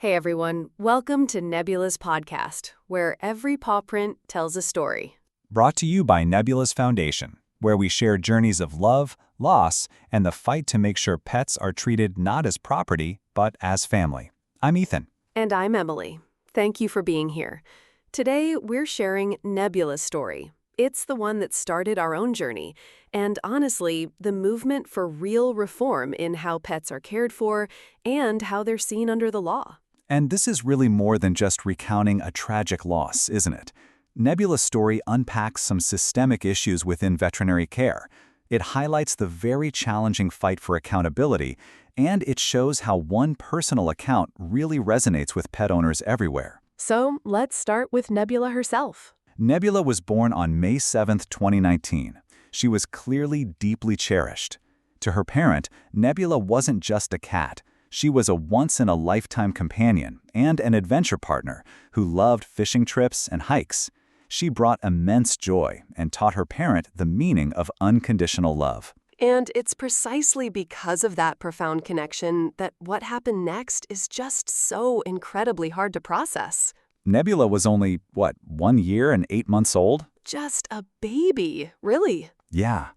Hey everyone, welcome to Nebula's podcast, where every paw print tells a story. Brought to you by Nebula's Foundation, where we share journeys of love, loss, and the fight to make sure pets are treated not as property, but as family. I'm Ethan. And I'm Emily. Thank you for being here. Today, we're sharing Nebula's story. It's the one that started our own journey, and honestly, the movement for real reform in how pets are cared for and how they're seen under the law. And this is really more than just recounting a tragic loss, isn't it? Nebula's story unpacks some systemic issues within veterinary care. It highlights the very challenging fight for accountability, and it shows how one personal account really resonates with pet owners everywhere. So, let's start with Nebula herself. Nebula was born on May 7, 2019. She was clearly deeply cherished. To her parent, Nebula wasn't just a cat. She was a once-in-a-lifetime companion and an adventure partner who loved fishing trips and hikes. She brought immense joy and taught her parent the meaning of unconditional love. And it's precisely because of that profound connection that what happened next is just so incredibly hard to process. Nebula was only, 1 year and 8 months old? Just a baby, really. Yeah.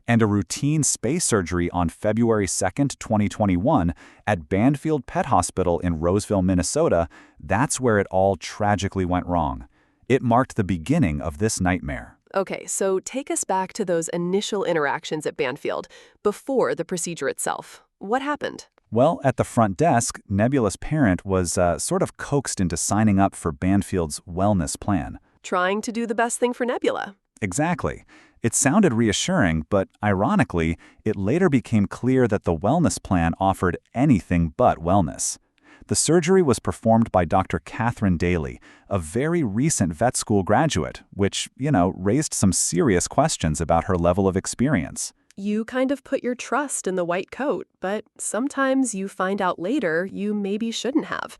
And a routine space surgery on February 2, 2021, at Banfield Pet Hospital in Roseville, Minnesota, that's where it all tragically went wrong. It marked the beginning of this nightmare. Okay, so take us back to those initial interactions at Banfield, before the procedure itself. What happened? Well, at the front desk, Nebula's parent was sort of coaxed into signing up for Banfield's wellness plan. Trying to do the best thing for Nebula. Exactly. It sounded reassuring, but ironically, it later became clear that the wellness plan offered anything but wellness. The surgery was performed by Dr. Catherine Daly, a very recent vet school graduate, which, raised some serious questions about her level of experience. You kind of put your trust in the white coat, but sometimes you find out later you maybe shouldn't have.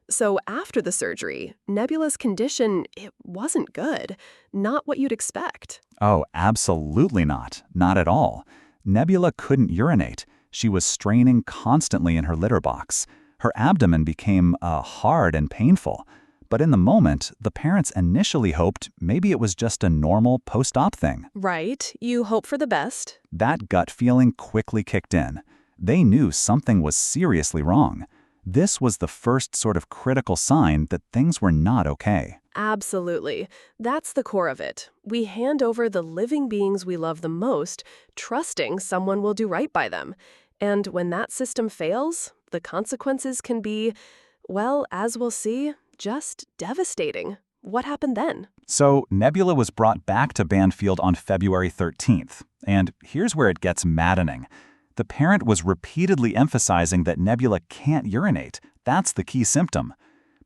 So after the surgery, Nebula's condition, it wasn't good. Not what you'd expect. Oh, absolutely not. Not at all. Nebula couldn't urinate. She was straining constantly in her litter box. Her abdomen became hard and painful. But in the moment, the parents initially hoped maybe it was just a normal post-op thing. Right. You hope for the best. That gut feeling quickly kicked in. They knew something was seriously wrong. This was the first sort of critical sign that things were not okay. Absolutely. That's the core of it. We hand over the living beings we love the most, trusting someone will do right by them. And when that system fails, the consequences can be, well, as we'll see, just devastating. What happened then? So Nebula was brought back to Banfield on February 13th. And here's where it gets maddening. The parent was repeatedly emphasizing that Nebula can't urinate. That's the key symptom.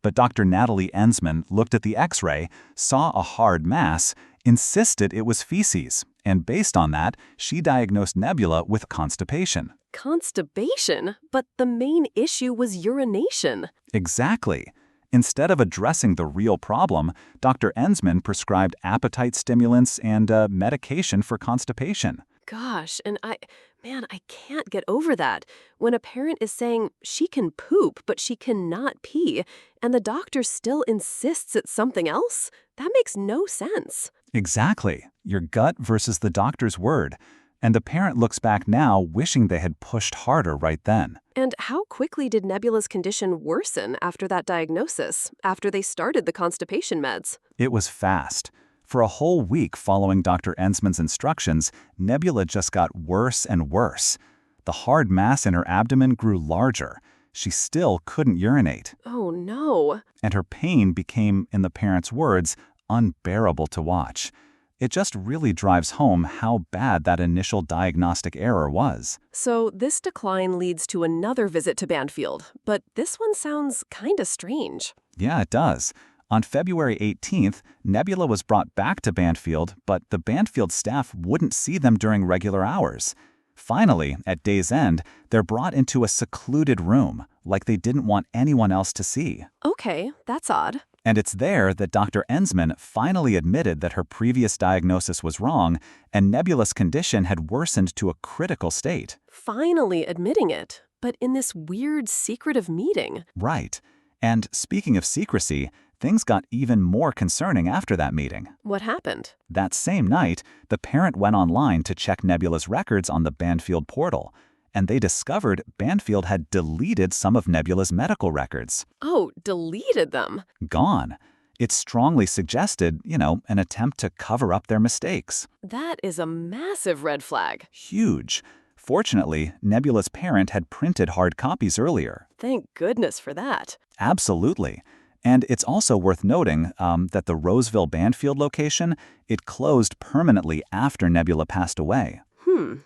But Dr. Natalie Ensman looked at the x-ray, saw a hard mass, insisted it was feces, and based on that, she diagnosed Nebula with constipation. Constipation? But the main issue was urination. Exactly. Instead of addressing the real problem, Dr. Ensman prescribed appetite stimulants and medication for constipation. Gosh, and I can't get over that. When a parent is saying she can poop, but she cannot pee, and the doctor still insists it's something else, that makes no sense. Exactly. Your gut versus the doctor's word. And the parent looks back now wishing they had pushed harder right then. And how quickly did Nebula's condition worsen after that diagnosis, after they started the constipation meds? It was fast. For a whole week following Dr. Ensman's instructions, Nebula just got worse and worse. The hard mass in her abdomen grew larger. She still couldn't urinate. Oh, no. And her pain became, in the parent's words, unbearable to watch. It just really drives home how bad that initial diagnostic error was. So this decline leads to another visit to Banfield, but this one sounds kinda strange. Yeah, it does. On February 18th, Nebula was brought back to Banfield, but the Banfield staff wouldn't see them during regular hours. Finally, at day's end, they're brought into a secluded room, like they didn't want anyone else to see. Okay, that's odd. And it's there that Dr. Ensman finally admitted that her previous diagnosis was wrong and Nebula's condition had worsened to a critical state. Finally admitting it, but in this weird secretive meeting. Right. And speaking of secrecy, things got even more concerning after that meeting. What happened? That same night, the parent went online to check Nebula's records on the Banfield portal, and they discovered Banfield had deleted some of Nebula's medical records. Oh, deleted them. Gone. It strongly suggested, an attempt to cover up their mistakes. That is a massive red flag. Huge. Fortunately, Nebula's parent had printed hard copies earlier. Thank goodness for that. Absolutely. And it's also worth noting that the Roseville Banfield location, it closed permanently after Nebula passed away.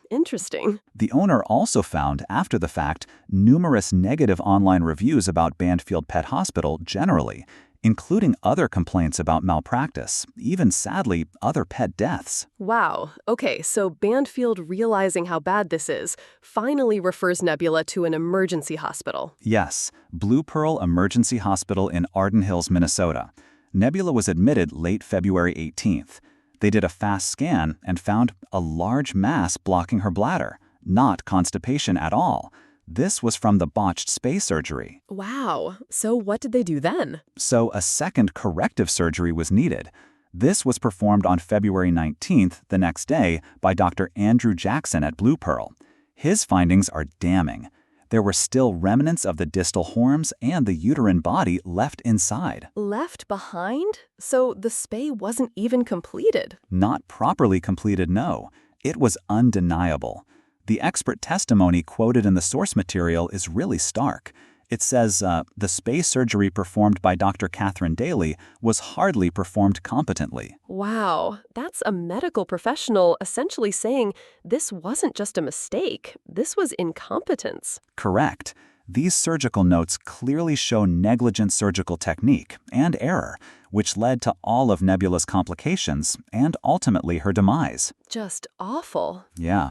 Interesting. The owner also found, after the fact, numerous negative online reviews about Banfield Pet Hospital generally, including other complaints about malpractice, even sadly, other pet deaths. Wow. Okay, so Banfield, realizing how bad this is, finally refers Nebula to an emergency hospital. Yes, Blue Pearl Emergency Hospital in Arden Hills, Minnesota. Nebula was admitted late February 18th. They did a fast scan and found a large mass blocking her bladder, not constipation at all. This was from the botched spay surgery. Wow. So what did they do then? So a second corrective surgery was needed. This was performed on February 19th, the next day, by Dr. Andrew Jackson at Blue Pearl. His findings are damning. There were still remnants of the distal horns and the uterine body left inside. Left behind? So the spay wasn't even completed? Not properly completed, no. It was undeniable. The expert testimony quoted in the source material is really stark. It says, the spay surgery performed by Dr. Catherine Daly was hardly performed competently. Wow, that's a medical professional essentially saying this wasn't just a mistake, this was incompetence. Correct. These surgical notes clearly show negligent surgical technique and error, which led to all of Nebula's complications and ultimately her demise. Just awful. Yeah.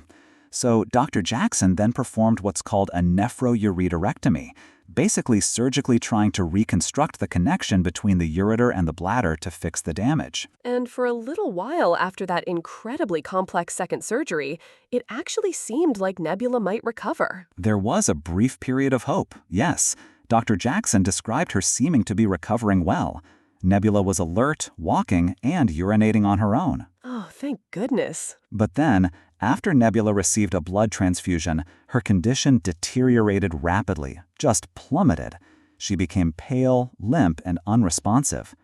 So Dr. Jackson then performed what's called a nephroureterectomy, basically surgically trying to reconstruct the connection between the ureter and the bladder to fix the damage. And for a little while after that incredibly complex second surgery, it actually seemed like Nebula might recover. There was a brief period of hope, yes. Dr. Jackson described her seeming to be recovering well. Nebula was alert, walking, and urinating on her own. Oh, thank goodness. But then, after Nebula received a blood transfusion, her condition deteriorated rapidly, just plummeted. She became pale, limp, and unresponsive.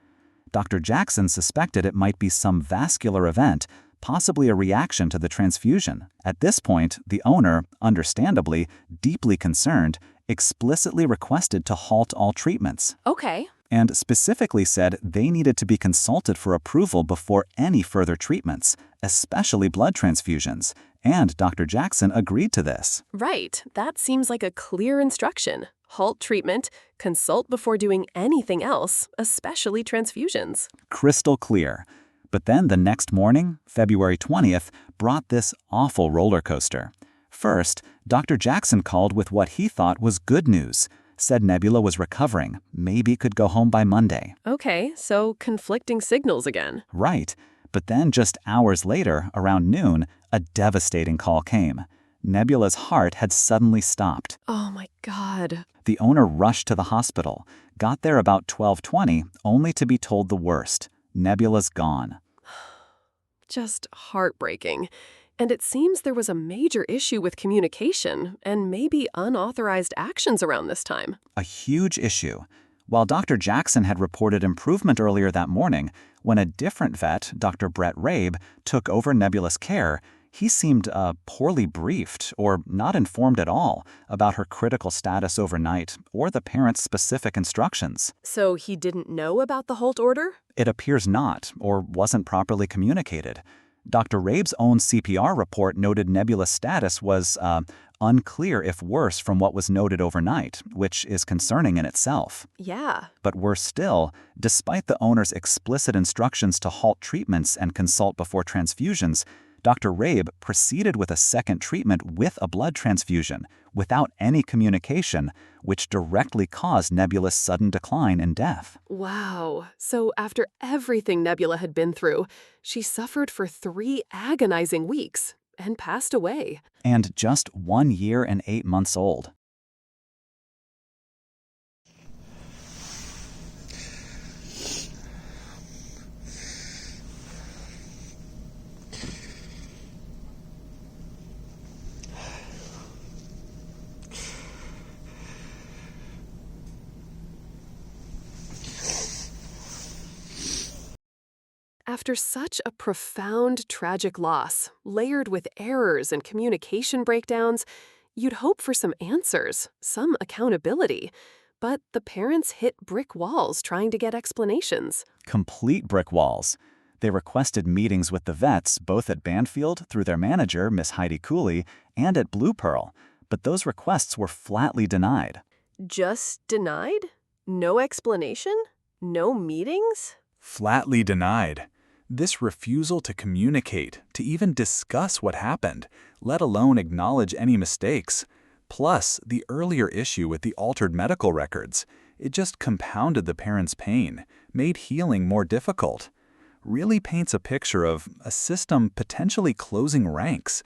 Dr. Jackson suspected it might be some vascular event, possibly a reaction to the transfusion. At this point, the owner, understandably, deeply concerned, explicitly requested to halt all treatments. Okay. And specifically said they needed to be consulted for approval before any further treatments, especially blood transfusions, and Dr. Jackson agreed to this. Right, that seems like a clear instruction. Halt treatment, consult before doing anything else, especially transfusions. Crystal clear. But then the next morning, February 20th, brought this awful roller coaster. First, Dr. Jackson called with what he thought was good news. Said Nebula was recovering, maybe could go home by Monday. Okay, so conflicting signals again. Right. But then just hours later, around noon, a devastating call came. Nebula's heart had suddenly stopped. Oh my God. The owner rushed to the hospital, got there about 12:20, only to be told the worst. Nebula's gone. Just heartbreaking. And it seems there was a major issue with communication and maybe unauthorized actions around this time. A huge issue. While Dr. Jackson had reported improvement earlier that morning, when a different vet, Dr. Brett Rabe, took over Nebula's care, he seemed poorly briefed or not informed at all about her critical status overnight or the parent's specific instructions. So he didn't know about the halt order? It appears not, or wasn't properly communicated. Dr. Rabe's own CPR report noted Nebula's status was unclear if worse from what was noted overnight, which is concerning in itself. Yeah. But worse still, despite the owner's explicit instructions to halt treatments and consult before transfusions, Dr. Rabe proceeded with a second treatment with a blood transfusion, without any communication, which directly caused Nebula's sudden decline and death. Wow. So after everything Nebula had been through, she suffered for 3 agonizing weeks and passed away. And just 1 year and 8 months old. After such a profound, tragic loss, layered with errors and communication breakdowns, you'd hope for some answers, some accountability. But the parents hit brick walls trying to get explanations. Complete brick walls. They requested meetings with the vets, both at Banfield through their manager, Miss Heidi Cooley, and at Blue Pearl, but those requests were flatly denied. Just denied? No explanation? No meetings? Flatly denied. This refusal to communicate, to even discuss what happened, let alone acknowledge any mistakes, plus the earlier issue with the altered medical records, it just compounded the parents' pain, made healing more difficult. Really paints a picture of a system potentially closing ranks,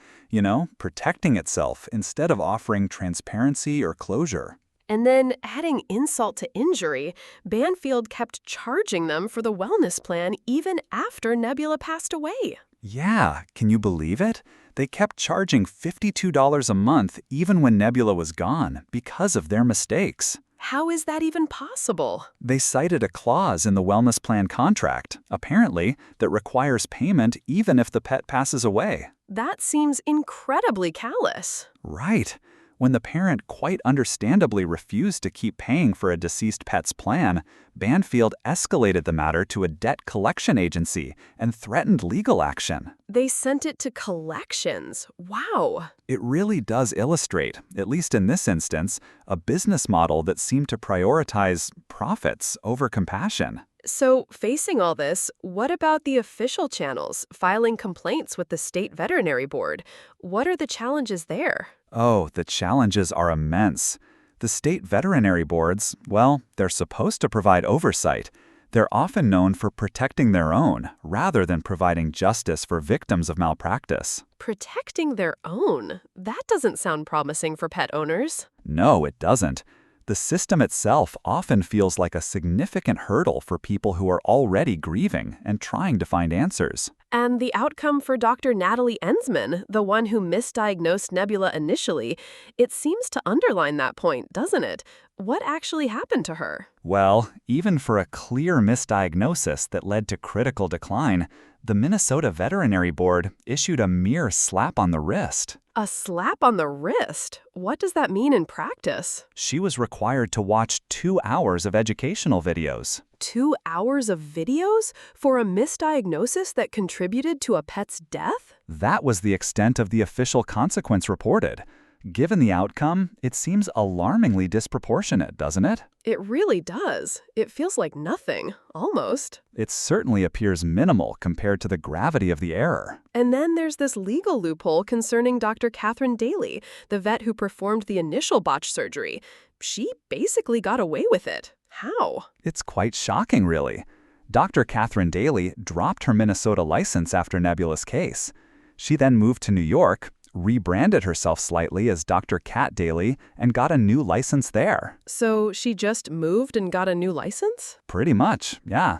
protecting itself instead of offering transparency or closure. And then, adding insult to injury, Banfield kept charging them for the wellness plan even after Nebula passed away. Yeah, can you believe it? They kept charging $52 a month even when Nebula was gone because of their mistakes. How is that even possible? They cited a clause in the wellness plan contract, apparently, that requires payment even if the pet passes away. That seems incredibly callous. Right. When the parent quite understandably refused to keep paying for a deceased pet's plan, Banfield escalated the matter to a debt collection agency and threatened legal action. They sent it to collections. Wow. It really does illustrate, at least in this instance, a business model that seemed to prioritize profits over compassion. So, facing all this, what about the official channels, filing complaints with the state veterinary board? What are the challenges there? Oh, the challenges are immense. The state veterinary boards, well, they're supposed to provide oversight. They're often known for protecting their own, rather than providing justice for victims of malpractice. Protecting their own? That doesn't sound promising for pet owners. No, it doesn't. The system itself often feels like a significant hurdle for people who are already grieving and trying to find answers. And the outcome for Dr. Natalie Ensman, the one who misdiagnosed Nebula initially, it seems to underline that point, doesn't it? What actually happened to her? Well, even for a clear misdiagnosis that led to critical decline, the Minnesota Veterinary Board issued a mere slap on the wrist. A slap on the wrist? What does that mean in practice? She was required to watch 2 hours of educational videos. 2 hours of videos for a misdiagnosis that contributed to a pet's death? That was the extent of the official consequence reported. Given the outcome, it seems alarmingly disproportionate, doesn't it? It really does. It feels like nothing, almost. It certainly appears minimal compared to the gravity of the error. And then there's this legal loophole concerning Dr. Catherine Daly, the vet who performed the initial botch surgery. She basically got away with it. How? It's quite shocking, really. Dr. Catherine Daly dropped her Minnesota license after Nebula's case. She then moved to New York, rebranded herself slightly as Dr. Cat Daly, and got a new license there. So she just moved and got a new license? Pretty much, yeah.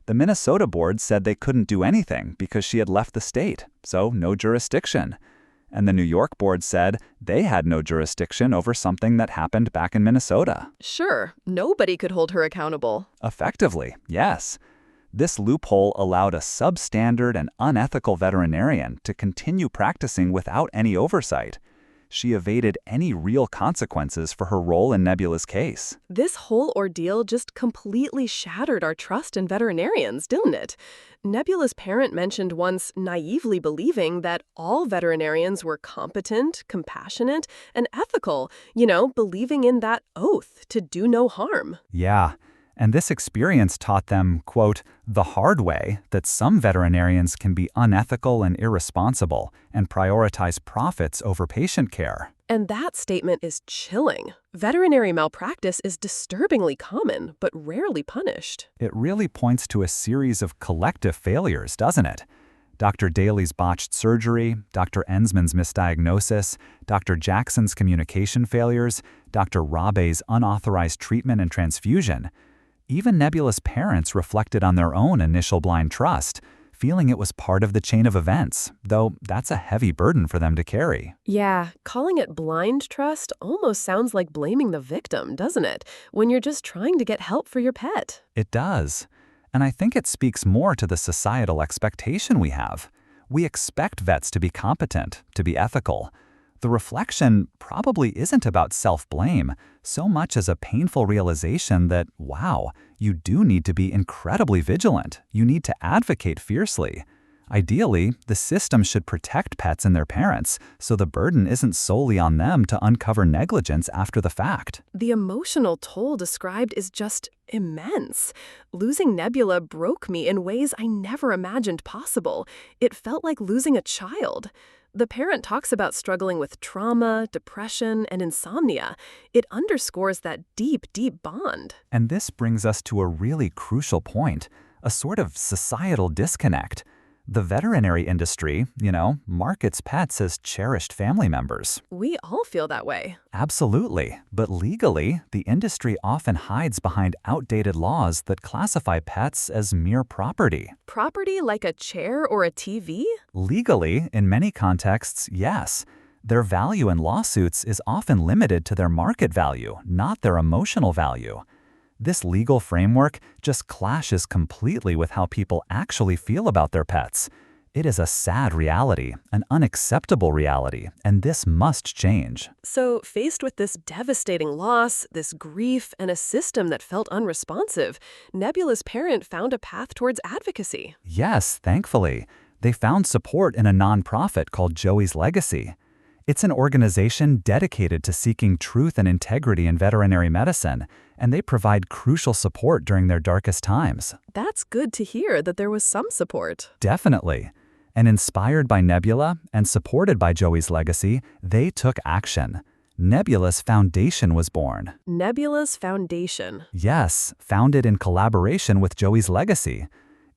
The Minnesota board said they couldn't do anything because she had left the state, so no jurisdiction. And the New York board said they had no jurisdiction over something that happened back in Minnesota. Sure, nobody could hold her accountable. Effectively, yes. This loophole allowed a substandard and unethical veterinarian to continue practicing without any oversight. She evaded any real consequences for her role in Nebula's case. This whole ordeal just completely shattered our trust in veterinarians, didn't it? Nebula's parent mentioned once naively believing that all veterinarians were competent, compassionate, and ethical, believing in that oath to do no harm. Yeah. And this experience taught them, quote, the hard way that some veterinarians can be unethical and irresponsible and prioritize profits over patient care. And that statement is chilling. Veterinary malpractice is disturbingly common, but rarely punished. It really points to a series of collective failures, doesn't it? Dr. Daly's botched surgery, Dr. Ensman's misdiagnosis, Dr. Jackson's communication failures, Dr. Rabe's unauthorized treatment and transfusion. Even Nebula's parents reflected on their own initial blind trust, feeling it was part of the chain of events, though that's a heavy burden for them to carry. Yeah, calling it blind trust almost sounds like blaming the victim, doesn't it? When you're just trying to get help for your pet. It does. And I think it speaks more to the societal expectation we have. We expect vets to be competent, to be ethical. The reflection probably isn't about self-blame so much as a painful realization that, wow, you do need to be incredibly vigilant. You need to advocate fiercely. Ideally, the system should protect pets and their parents, so the burden isn't solely on them to uncover negligence after the fact. The emotional toll described is just immense. Losing Nebula broke me in ways I never imagined possible. It felt like losing a child. The parent talks about struggling with trauma, depression, and insomnia. It underscores that deep, deep bond. And this brings us to a really crucial point, a sort of societal disconnect. The veterinary industry, markets pets as cherished family members. We all feel that way. Absolutely. But legally, the industry often hides behind outdated laws that classify pets as mere property. Property like a chair or a TV? Legally, in many contexts, yes. Their value in lawsuits is often limited to their market value, not their emotional value. This legal framework just clashes completely with how people actually feel about their pets. It is a sad reality, an unacceptable reality, and this must change. So, faced with this devastating loss, this grief, and a system that felt unresponsive, Nebula's parent found a path towards advocacy. Yes, thankfully. They found support in a nonprofit called Joey's Legacy. It's an organization dedicated to seeking truth and integrity in veterinary medicine, and they provide crucial support during their darkest times. That's good to hear that there was some support. Definitely. And inspired by Nebula and supported by Joey's Legacy, they took action. Nebula's Foundation was born. Nebula's Foundation. Yes, founded in collaboration with Joey's Legacy.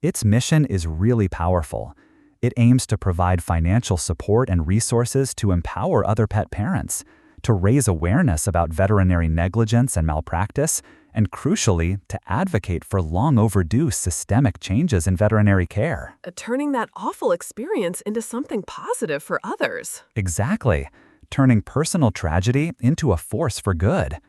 Its mission is really powerful. It aims to provide financial support and resources to empower other pet parents, to raise awareness about veterinary negligence and malpractice, and crucially, to advocate for long overdue systemic changes in veterinary care. Turning that awful experience into something positive for others. Exactly. Turning personal tragedy into a force for good.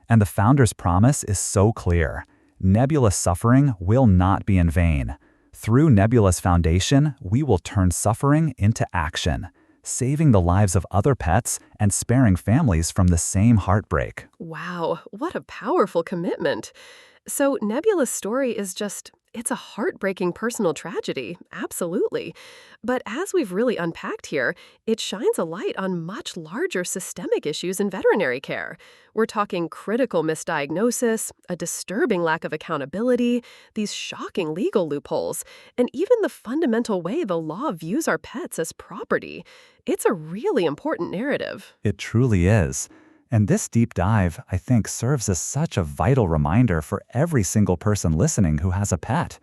And the founder's promise is so clear. Nebula's suffering will not be in vain. Through Nebula's Foundation, we will turn suffering into action, saving the lives of other pets and sparing families from the same heartbreak. Wow, what a powerful commitment. So Nebula's story is it's a heartbreaking personal tragedy, absolutely. But as we've really unpacked here, it shines a light on much larger systemic issues in veterinary care. We're talking critical misdiagnosis, a disturbing lack of accountability, these shocking legal loopholes, and even the fundamental way the law views our pets as property. It's a really important narrative. It truly is. And this deep dive, I think, serves as such a vital reminder for every single person listening who has a pet.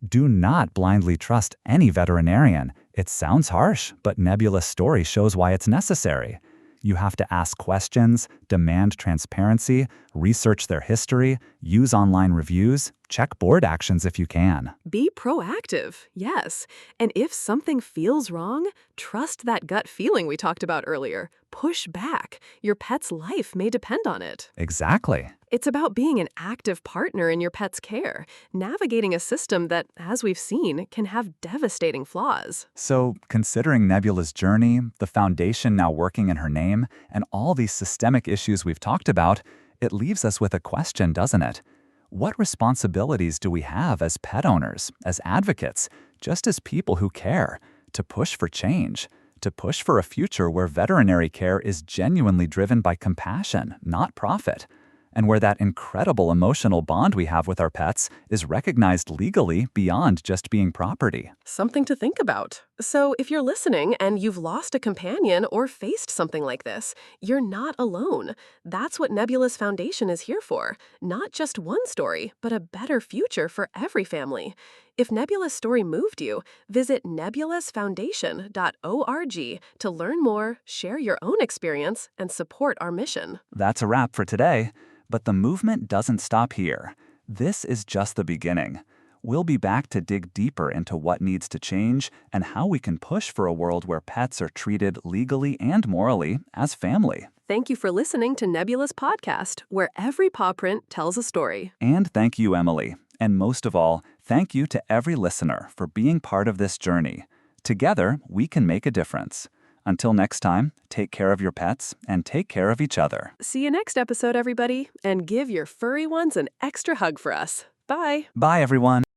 Do not blindly trust any veterinarian. It sounds harsh, but Nebula's story shows why it's necessary. You have to ask questions, demand transparency, research their history, use online reviews, check board actions if you can. Be proactive, yes. And if something feels wrong, trust that gut feeling we talked about earlier. Push back. Your pet's life may depend on it. Exactly. It's about being an active partner in your pet's care, navigating a system that, as we've seen, can have devastating flaws. So, considering Nebula's journey, the foundation now working in her name, and all these systemic issues we've talked about, it leaves us with a question, doesn't it? What responsibilities do we have as pet owners, as advocates, just as people who care, to push for change, to push for a future where veterinary care is genuinely driven by compassion, not profit, and where that incredible emotional bond we have with our pets is recognized legally beyond just being property? Something to think about. So if you're listening and you've lost a companion or faced something like this, you're not alone. That's what Nebula's Foundation is here for. Not just one story, but a better future for every family. If Nebula's story moved you, visit nebulasfoundation.org to learn more, share your own experience, and support our mission. That's a wrap for today. But the movement doesn't stop here. This is just the beginning. We'll be back to dig deeper into what needs to change and how we can push for a world where pets are treated legally and morally as family. Thank you for listening to Nebula's podcast, where every paw print tells a story. And thank you, Emily. And most of all, thank you to every listener for being part of this journey. Together, we can make a difference. Until next time, take care of your pets and take care of each other. See you next episode, everybody, and give your furry ones an extra hug for us. Bye. Bye, everyone.